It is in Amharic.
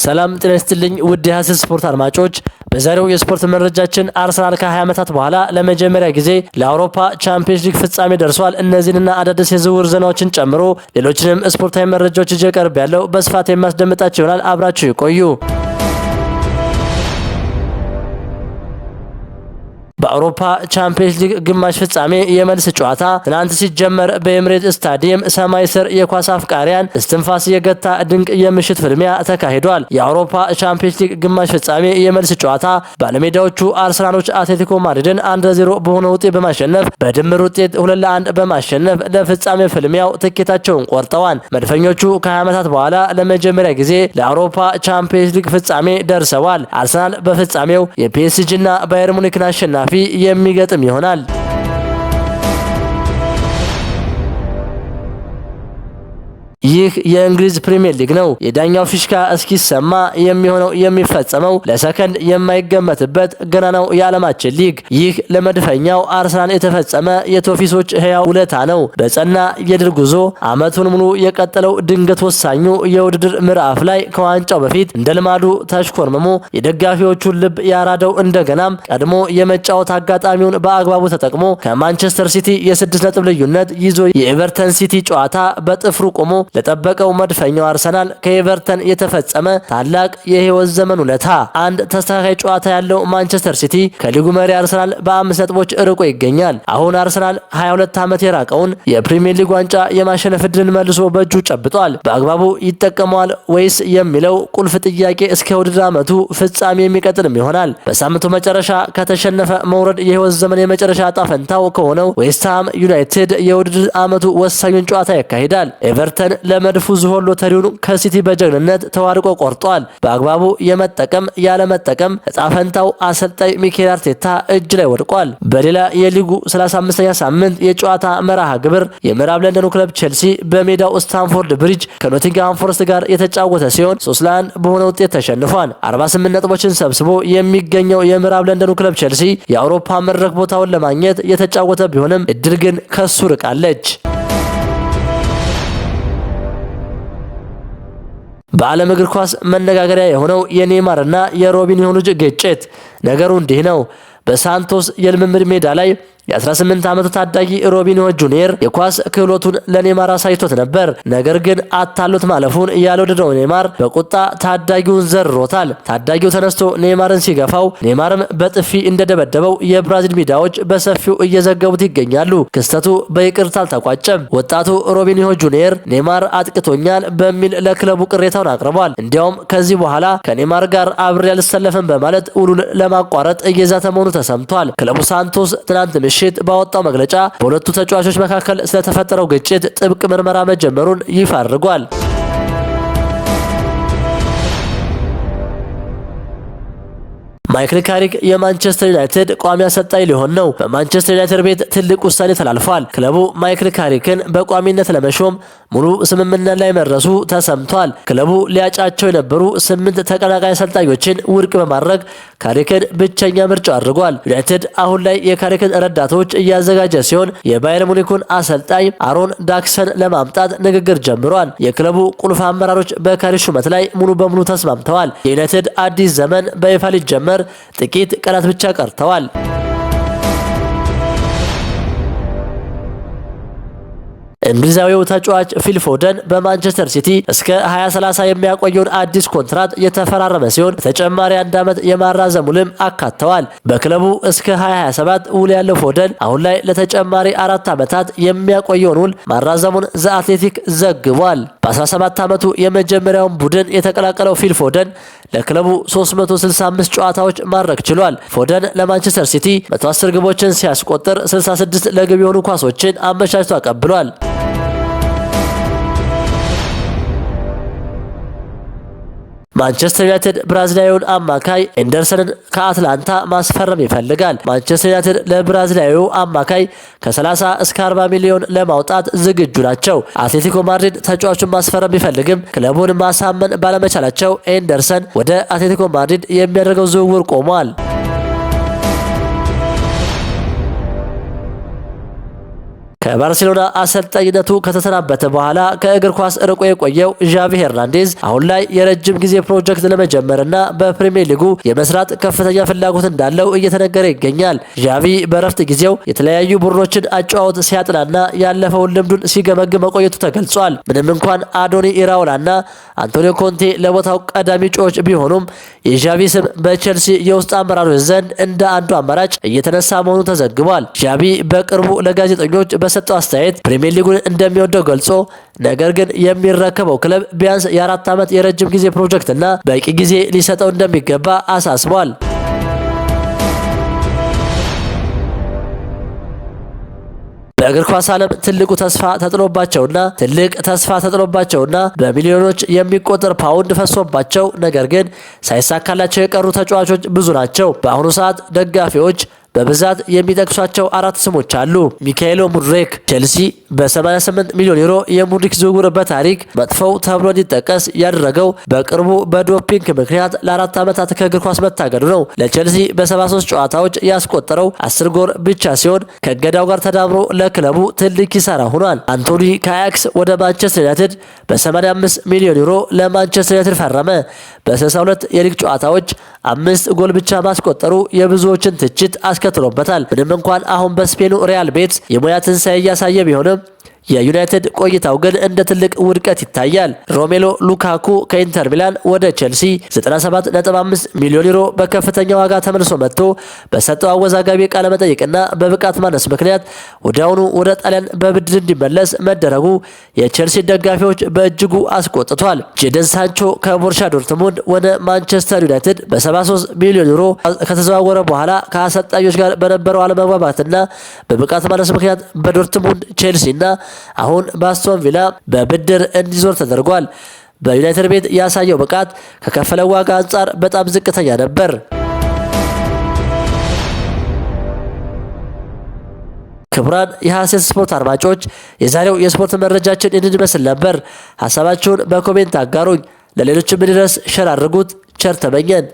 ሰላም ጤና ይስጥልኝ ውድ የሐሰስ ስፖርት አድማጮች፣ በዛሬው የስፖርት መረጃችን አርሰናል ከ20 ዓመታት በኋላ ለመጀመሪያ ጊዜ ለአውሮፓ ቻምፒየንስ ሊግ ፍጻሜ ደርሷል። እነዚህንና አዳዲስ የዝውውር ዜናዎችን ጨምሮ ሌሎችንም ስፖርታዊ መረጃዎች ይዤ ቀርቤያለሁ። በስፋት የማስደምጣችሁ ይሆናል። አብራችሁ ይቆዩ። በአውሮፓ ቻምፒየንስ ሊግ ግማሽ ፍጻሜ የመልስ ጨዋታ ትናንት ሲጀመር በኤምሬትስ ስታዲየም ሰማይ ስር የኳስ አፍቃሪያን እስትንፋስ የገታ ድንቅ የምሽት ፍልሚያ ተካሂዷል። የአውሮፓ ቻምፒየንስ ሊግ ግማሽ ፍጻሜ የመልስ ጨዋታ ባለሜዳዎቹ አርሰናሎች አትሌቲኮ ማድሪድን 1-0 በሆነ ውጤት በማሸነፍ በድምር ውጤት 2-1 በማሸነፍ ለፍጻሜ ፍልሚያው ትኬታቸውን ቆርጠዋል። መድፈኞቹ ከ20 ዓመታት በኋላ ለመጀመሪያ ጊዜ ለአውሮፓ ቻምፒየንስ ሊግ ፍጻሜ ደርሰዋል። አርሰናል በፍጻሜው የፒኤስጂና ባየር ሙኒክን አሸናፊ የሚገጥም ይሆናል። ይህ የእንግሊዝ ፕሪሚየር ሊግ ነው። የዳኛው ፊሽካ እስኪሰማ የሚሆነው የሚፈጸመው ለሰከንድ የማይገመትበት ገናናው የዓለማችን ሊግ። ይህ ለመድፈኛው አርሰናል የተፈጸመ የቶፊሶች ህያው ውለታ ነው። በጸና የድል ጉዞ ዓመቱን ሙሉ የቀጠለው ድንገት ወሳኙ የውድድር ምዕራፍ ላይ ከዋንጫው በፊት እንደ ልማዱ ተሽኮርምሞ የደጋፊዎቹን ልብ ያራደው እንደገናም ቀድሞ የመጫወት አጋጣሚውን በአግባቡ ተጠቅሞ ከማንቸስተር ሲቲ የ6 ነጥብ ልዩነት ይዞ የኤቨርተን ሲቲ ጨዋታ በጥፍሩ ቆሞ ለጠበቀው መድፈኛው አርሰናል ከኤቨርተን የተፈጸመ ታላቅ የህይወት ዘመን ውለታ። አንድ ተስተካካይ ጨዋታ ያለው ማንቸስተር ሲቲ ከሊጉ መሪ አርሰናል በ5 ነጥቦች ርቆ ይገኛል። አሁን አርሰናል 22 ዓመት የራቀውን የፕሪሚየር ሊግ ዋንጫ የማሸነፍ ዕድልን መልሶ በእጁ ጨብጧል። በአግባቡ ይጠቀመዋል ወይስ የሚለው ቁልፍ ጥያቄ እስከ ውድድር ዓመቱ ፍጻሜ የሚቀጥልም ይሆናል። በሳምንቱ መጨረሻ ከተሸነፈ መውረድ የህይወት ዘመን የመጨረሻ ዕጣ ፈንታው ከሆነው ዌስትሃም ዩናይትድ የውድድር ዓመቱ ወሳኙን ጨዋታ ያካሂዳል። ኤቨርተን ለመድፉ ዝሆን ሎተሪውን ከሲቲ በጀግንነት ተዋርቆ ቆርጧል። በአግባቡ የመጠቀም ያለመጠቀም ዕጣ ፈንታው አሰልጣኝ ሚኬል አርቴታ እጅ ላይ ወድቋል። በሌላ የሊጉ 35ኛ ሳምንት የጨዋታ መርሃ ግብር የምዕራብ ለንደኑ ክለብ ቼልሲ በሜዳው ስታንፎርድ ብሪጅ ከኖቲንግሃም ፎረስት ጋር የተጫወተ ሲሆን 3-1 በሆነ ውጤት ተሸንፏል። 48 ነጥቦችን ሰብስቦ የሚገኘው የምዕራብ ለንደኑ ክለብ ቼልሲ የአውሮፓ መድረክ ቦታውን ለማግኘት የተጫወተ ቢሆንም እድል ግን ከሱ ርቃለች። በዓለም እግር ኳስ መነጋገሪያ የሆነው የኔይማርና የሮቢንሆ ልጅ ግጭት ነገሩ እንዲህ ነው። በሳንቶስ የልምምድ ሜዳ ላይ የ18 ዓመቱ ታዳጊ ሮቢንሆ ጁኒየር የኳስ ክህሎቱን ለኔይማር አሳይቶት ነበር። ነገር ግን አታሎት ማለፉን ያልወደደው ኔይማር በቁጣ ታዳጊውን ዘርሮታል። ታዳጊው ተነስቶ ኔይማርን ሲገፋው ኔይማርም በጥፊ እንደደበደበው የብራዚል ሚዲያዎች በሰፊው እየዘገቡት ይገኛሉ። ክስተቱ በይቅርታ አልተቋጨም። ወጣቱ ሮቢንሆ ጁኒየር ኔይማር አጥቅቶኛል በሚል ለክለቡ ቅሬታውን አቅርቧል። እንዲያውም ከዚህ በኋላ ከኔይማር ጋር አብሬ አልሰለፍም በማለት ውሉን ለማቋረጥ እየዛተ መሆኑ ተሰምቷል። ክለቡ ሳንቶስ ትናንት ምሽት ባወጣው መግለጫ በሁለቱ ተጫዋቾች መካከል ስለተፈጠረው ግጭት ጥብቅ ምርመራ መጀመሩን ይፋ አድርጓል። ማይክል ካሪክ የማንቸስተር ዩናይትድ ቋሚ አሰልጣኝ ሊሆን ነው። በማንቸስተር ዩናይትድ ቤት ትልቅ ውሳኔ ተላልፏል። ክለቡ ማይክል ካሪክን በቋሚነት ለመሾም ሙሉ ስምምነት ላይ መድረሱ ተሰምቷል። ክለቡ ሊያጫቸው የነበሩ 8 ተቀናቃኝ አሰልጣኞችን ውድቅ በማድረግ ካሪክን ብቸኛ ምርጫ አድርጓል። ዩናይትድ አሁን ላይ የካሪክን ረዳቶች እያዘጋጀ ሲሆን የባየር ሙኒኩን አሰልጣኝ አሮን ዳክሰን ለማምጣት ንግግር ጀምሯል። የክለቡ ቁልፍ አመራሮች በካሪክ ሹመት ላይ ሙሉ በሙሉ ተስማምተዋል። የዩናይትድ አዲስ ዘመን በይፋ ሊጀመር ጥቂት ቀናት ብቻ ቀርተዋል። እንግሊዛዊው ተጫዋች ፊል ፎደን በማንቸስተር ሲቲ እስከ 2030 የሚያቆየውን አዲስ ኮንትራት የተፈራረመ ሲሆን ተጨማሪ 1 ዓመት የማራዘም ውልም አካተዋል። በክለቡ እስከ 2027 ውል ያለው ፎደን አሁን ላይ ለተጨማሪ 4 ዓመታት የሚያቆየውን ውል ማራዘሙን ዘ አትሌቲክ ዘግቧል። በ17 ዓመቱ የመጀመሪያውን ቡድን የተቀላቀለው ፊል ፎደን ለክለቡ 365 ጨዋታዎች ማድረግ ችሏል። ፎደን ለማንቸስተር ሲቲ 110 ግቦችን ሲያስቆጥር 66 ለግብ የሆኑ ኳሶችን አመቻችቶ አቀብሏል። ማንቸስተር ዩናይትድ ብራዚላዊውን አማካይ ኤንደርሰንን ከአትላንታ ማስፈረም ይፈልጋል። ማንቸስተር ዩናይትድ ለብራዚላዊው አማካይ ከ30 እስከ 40 ሚሊዮን ለማውጣት ዝግጁ ናቸው። አትሌቲኮ ማድሪድ ተጫዋቹን ማስፈረም ቢፈልግም ክለቡን ማሳመን ባለመቻላቸው ኤንደርሰን ወደ አትሌቲኮ ማድሪድ የሚያደርገው ዝውውር ቆሟል። ከባርሴሎና አሰልጣኝነቱ ከተሰናበተ በኋላ ከእግር ኳስ ርቆ የቆየው ዣቪ ሄርናንዴዝ አሁን ላይ የረጅም ጊዜ ፕሮጀክት ለመጀመርና በፕሪሚየር ሊጉ የመስራት ከፍተኛ ፍላጎት እንዳለው እየተነገረ ይገኛል። ዣቪ በረፍት ጊዜው የተለያዩ ቡድኖችን አጨዋወት ሲያጥናና ያለፈውን ልምዱን ሲገመግም መቆየቱ ተገልጿል። ምንም እንኳን አዶኒ ኢራኦላና አንቶኒዮ ኮንቴ ለቦታው ቀዳሚ እጩዎች ቢሆኑም የዣቪ ስም በቼልሲ የውስጥ አመራሮች ዘንድ እንደ አንዱ አማራጭ እየተነሳ መሆኑ ተዘግቧል። ዣቪ በቅርቡ ለጋዜጠኞች በሰጠው አስተያየት ፕሪሚየር ሊጉን እንደሚወደው ገልጾ ነገር ግን የሚረከበው ክለብ ቢያንስ የ4 ዓመት የረጅም ጊዜ ፕሮጀክትና በቂ ጊዜ ሊሰጠው እንደሚገባ አሳስቧል። በእግር ኳስ ዓለም ትልቅ ተስፋ ተጥሎባቸውና በሚሊዮኖች የሚቆጠር ፓውንድ ፈሶባቸው ነገር ግን ሳይሳካላቸው የቀሩ ተጫዋቾች ብዙ ናቸው። በአሁኑ ሰዓት ደጋፊዎች በብዛት የሚጠቅሷቸው 4 ስሞች አሉ። ሚካኤሎ ሙድሪክ ቼልሲ በ88 ሚሊዮን ዩሮ የሙድሪክ ዝውውር በታሪክ መጥፈው ተብሎ እንዲጠቀስ ያደረገው በቅርቡ በዶፒንግ ምክንያት ለ4 ዓመታት ከእግር ኳስ መታገዱ ነው። ለቼልሲ በ73 ጨዋታዎች ያስቆጠረው 10 ጎል ብቻ ሲሆን ከእገዳው ጋር ተዳምሮ ለክለቡ ትልቅ ኪሳራ ሆኗል። አንቶኒ ከአያክስ ወደ ማንቸስተር ዩናይትድ በ85 ሚሊዮን ዩሮ ለማንቸስተር ዩናይትድ ፈረመ። በ62 የሊግ ጨዋታዎች 5 ጎል ብቻ ማስቆጠሩ የብዙዎችን ትችት አስከትሎበታል። ምንም እንኳን አሁን በስፔኑ ሪያል ቤቲስ የሙያ ትንሳኤ እያሳየ ቢሆንም የዩናይትድ ቆይታው ግን እንደ ትልቅ ውድቀት ይታያል። ሮሜሎ ሉካኩ ከኢንተር ሚላን ወደ ቼልሲ 97.5 ሚሊዮን ዩሮ በከፍተኛ ዋጋ ተመልሶ መጥቶ በሰጠው አወዛጋቢ ቃለ መጠይቅና በብቃት ማነስ ምክንያት ወዲያውኑ ወደ ጣሊያን በብድር እንዲመለስ መደረጉ የቼልሲ ደጋፊዎች በእጅጉ አስቆጥቷል። ጄደን ሳንቾ ከቦሩሲያ ዶርትሙንድ ወደ ማንቸስተር ዩናይትድ በ73 ሚሊዮን ዩሮ ከተዘዋወረ በኋላ ከአሰልጣኞች ጋር በነበረው አለመግባባትና በብቃት ማነስ ምክንያት በዶርትሙንድ ቼልሲና አሁን በአስቶን ቪላ በብድር እንዲዞር ተደርጓል። በዩናይትድ ቤት ያሳየው ብቃት ከከፈለው ዋጋ አንጻር በጣም ዝቅተኛ ነበር። ክቡራን የሐሴት ስፖርት አድማጮች የዛሬው የስፖርት መረጃችን ይህንን ይመስል ነበር። ሐሳባችሁን በኮሜንት አጋሩኝ። ለሌሎችም እንዲደርስ ሸር አድርጉት። ቸር ተመኘን።